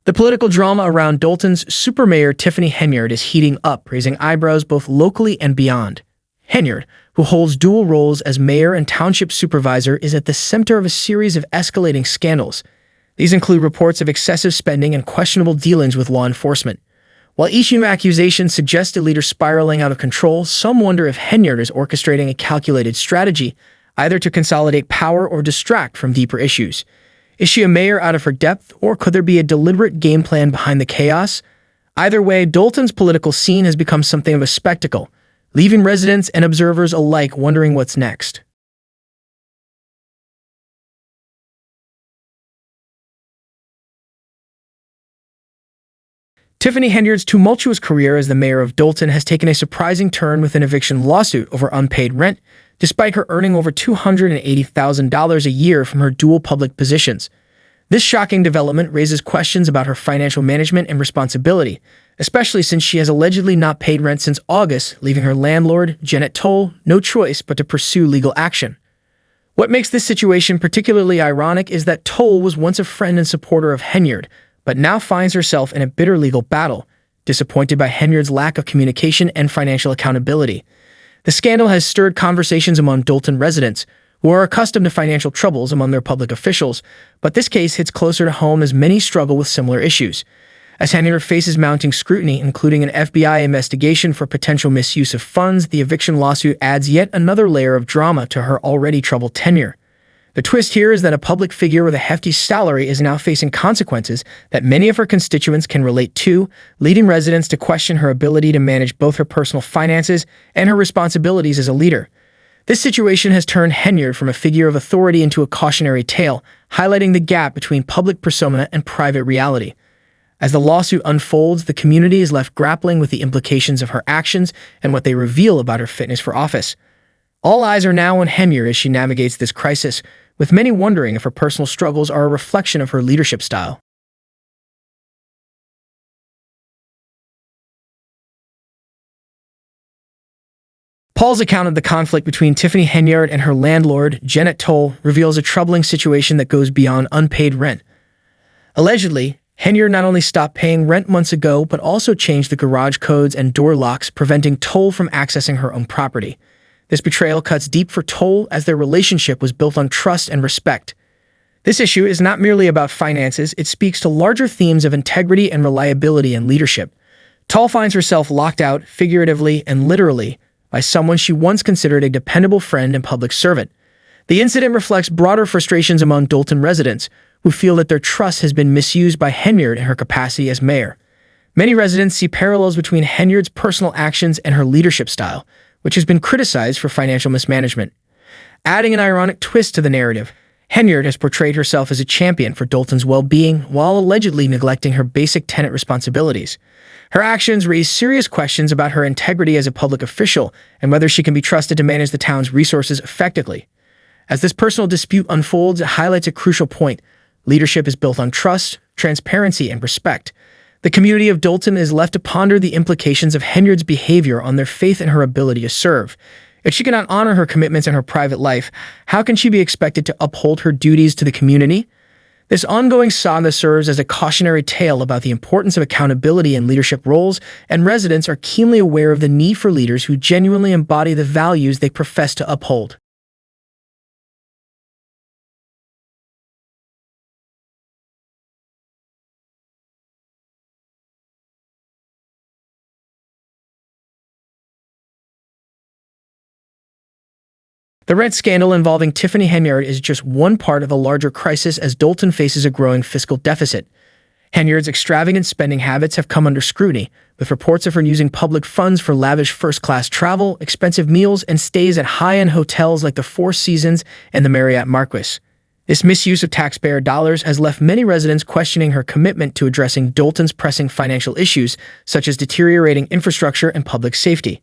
The political drama around Dolton's supermayor Tiffany Henyard is heating up, raising eyebrows both locally and beyond. Henyard, who holds dual roles as mayor and township supervisor, is at the center of a series of escalating scandals. These include reports of excessive spending and questionable dealings with law enforcement. While each new accusation suggests a leader spiraling out of control, some wonder if Henyard is orchestrating a calculated strategy, either to consolidate power or distract from deeper issues. Is she a mayor out of her depth, or could there be a deliberate game plan behind the chaos? Either way, Dolton's political scene has become something of a spectacle, leaving residents and observers alike wondering what's next. Tiffany Henyard's tumultuous career as the mayor of Dolton has taken a surprising turn with an eviction lawsuit over unpaid rent, despite her earning over $280,000 a year from her dual public positions. This shocking development raises questions about her financial management and responsibility, especially since she has allegedly not paid rent since August, leaving her landlord, Janet Toll, no choice but to pursue legal action. What makes this situation particularly ironic is that Toll was once a friend and supporter of Henyard, but now finds herself in a bitter legal battle, disappointed by Henyard's lack of communication and financial accountability. The scandal has stirred conversations among Dolton residents, who are accustomed to financial troubles among their public officials, but this case hits closer to home as many struggle with similar issues. As Henyard faces mounting scrutiny, including an FBI investigation for potential misuse of funds, the eviction lawsuit adds yet another layer of drama to her already troubled tenure. The twist here is that a public figure with a hefty salary is now facing consequences that many of her constituents can relate to, leading residents to question her ability to manage both her personal finances and her responsibilities as a leader. This situation has turned Henyard from a figure of authority into a cautionary tale, highlighting the gap between public persona and private reality. As the lawsuit unfolds, the community is left grappling with the implications of her actions and what they reveal about her fitness for office. All eyes are now on Henyard as she navigates this crisis, with many wondering if her personal struggles are a reflection of her leadership style. Paul's account of the conflict between Tiffany Henyard and her landlord, Janet Toll, reveals a troubling situation that goes beyond unpaid rent. Allegedly, Henyard not only stopped paying rent months ago, but also changed the garage codes and door locks, preventing Toll from accessing her own property. This betrayal cuts deep for Toll, as their relationship was built on trust and respect. This issue is not merely about finances, it speaks to larger themes of integrity and reliability in leadership. Toll finds herself locked out, figuratively and literally, by someone she once considered a dependable friend and public servant. The incident reflects broader frustrations among Dolton residents, who feel that their trust has been misused by Henyard in her capacity as mayor. Many residents see parallels between Henyard's personal actions and her leadership style, which has been criticized for financial mismanagement. Adding an ironic twist to the narrative, Henyard has portrayed herself as a champion for Dolton's well-being while allegedly neglecting her basic tenant responsibilities. Her actions raise serious questions about her integrity as a public official and whether she can be trusted to manage the town's resources effectively. As this personal dispute unfolds, it highlights a crucial point. Leadership is built on trust, transparency, and respect. The community of Dolton is left to ponder the implications of Henyard's behavior on their faith in her ability to serve. If she cannot honor her commitments in her private life, how can she be expected to uphold her duties to the community? This ongoing saga serves as a cautionary tale about the importance of accountability in leadership roles, and residents are keenly aware of the need for leaders who genuinely embody the values they profess to uphold. The rent scandal involving Tiffany Henyard is just one part of a larger crisis as Dolton faces a growing fiscal deficit. Henyard's extravagant spending habits have come under scrutiny, with reports of her using public funds for lavish first-class travel, expensive meals, and stays at high-end hotels like the Four Seasons and the Marriott Marquis. This misuse of taxpayer dollars has left many residents questioning her commitment to addressing Dolton's pressing financial issues, such as deteriorating infrastructure and public safety.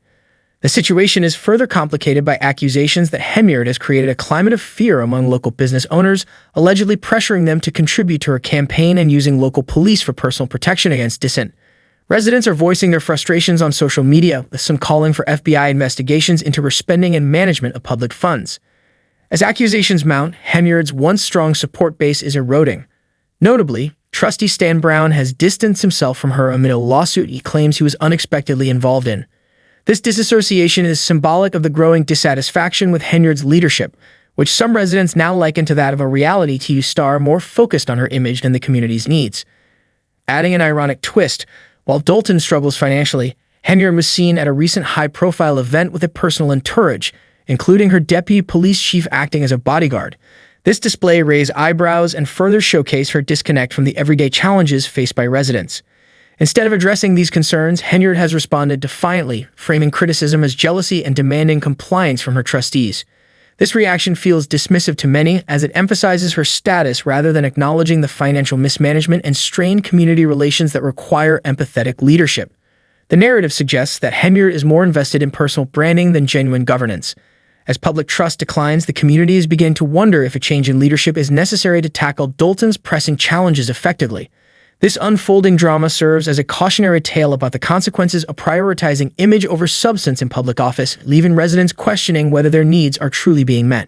The situation is further complicated by accusations that Henyard has created a climate of fear among local business owners, allegedly pressuring them to contribute to her campaign and using local police for personal protection against dissent. Residents are voicing their frustrations on social media, with some calling for FBI investigations into her spending and management of public funds. As accusations mount, Henyard's once strong support base is eroding. Notably, Trustee Stan Brown has distanced himself from her amid a lawsuit he claims he was unexpectedly involved in. This disassociation is symbolic of the growing dissatisfaction with Henyard's leadership, which some residents now liken to that of a reality TV star more focused on her image than the community's needs. Adding an ironic twist, while Dolton struggles financially, Henyard was seen at a recent high-profile event with a personal entourage, including her deputy police chief acting as a bodyguard. This display raised eyebrows and further showcased her disconnect from the everyday challenges faced by residents. Instead of addressing these concerns, Henyard has responded defiantly, framing criticism as jealousy and demanding compliance from her trustees. This reaction feels dismissive to many, as it emphasizes her status rather than acknowledging the financial mismanagement and strained community relations that require empathetic leadership. The narrative suggests that Henyard is more invested in personal branding than genuine governance. As public trust declines, the communities begin to wonder if a change in leadership is necessary to tackle Dolton's pressing challenges effectively. This unfolding drama serves as a cautionary tale about the consequences of prioritizing image over substance in public office, leaving residents questioning whether their needs are truly being met.